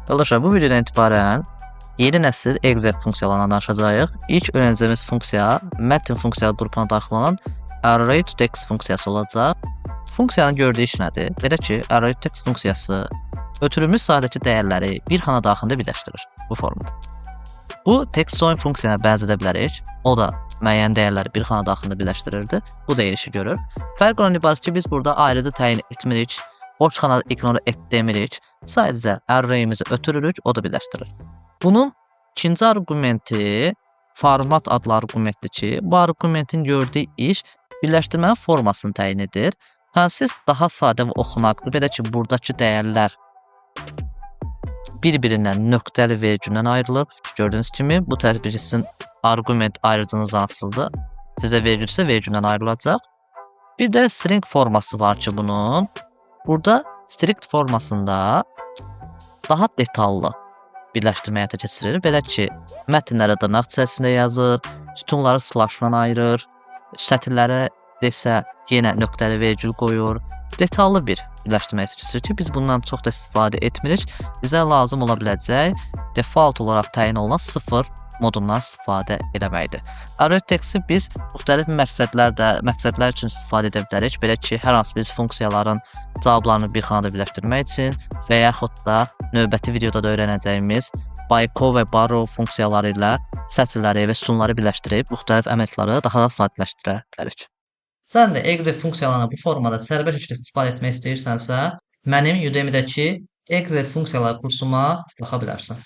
Arkadaşlar bu videodan itibaren yeni nesil exec funksiyalarından danışacağıq. İlk öğreneceğimiz funksiya metin funksiya qrupuna daxil olan array to text funksiyası olacaq. Funksiyanın gördüyü iş nədir? Belə ki, array to text funksiyası ötürülmüş sayıdakı dəyərləri bir xana daxilində birləşdirir bu formada. Bu text join funksiyasına bənzədə bilərik. O da müəyyən dəyərləri bir xana daxilində birləşdirirdi. Bu da işi görür. Fərq ondan ibarət ki, biz burada ayrıca təyin etmirik. Boş xanada ignore et demirik. Sadəcə array'imizi ötürürük, o da birləşdirir. Bunun ikinci arqumenti format adlı arqumentdir ki, bu arqumentin gördüyü iş birləşdirmənin formasını təyin edir. Siz daha sadə və oxunaqlı, belə ki, buradakı dəyərlər bir-birindən nöqtəli vergüldən ayrılıb. Gördüyünüz kimi bu tərəf sizin arqument ayırdığınız asıldır. Sizə vergülsə vergüldən ayrılacaq. Bir də string forması var ki bunun. Burada string formasında daha detallı birləşdirmə həyata keçirir. Belə ki, mətnləri dırnaq içərisində yazır, sütunları slashla ayırır, sətirlərə desə yenə nöqtəli vergül qoyur. Detallı bir birləşdirmə həyata keçirir ki, biz bundan çox da istifadə etmirik. Bizə lazım ola biləcək default olaraq təyin olunan 0 modundan istifadə etməkdir. Array text'i biz müxtəlif məqsədlər üçün istifadə edə bilərik. Belə ki, hər hansı bir funksiyaların cavablarını bir xanada birləşdirmək üçün və yaxud da növbəti videoda da öyrənəcəyimiz byco və borrow funksiyaları ilə sətirləri və sütunları birləşdirib müxtəlif əməliyyatları daha da sadələşdirə bilərik. Sən də exec funksiyalarını bu formada sərbəst şəkildə istifadə etmək istəyirsənsə, mənim Udemy-dəki exec funksiyaları kursuma baxa bilərsən.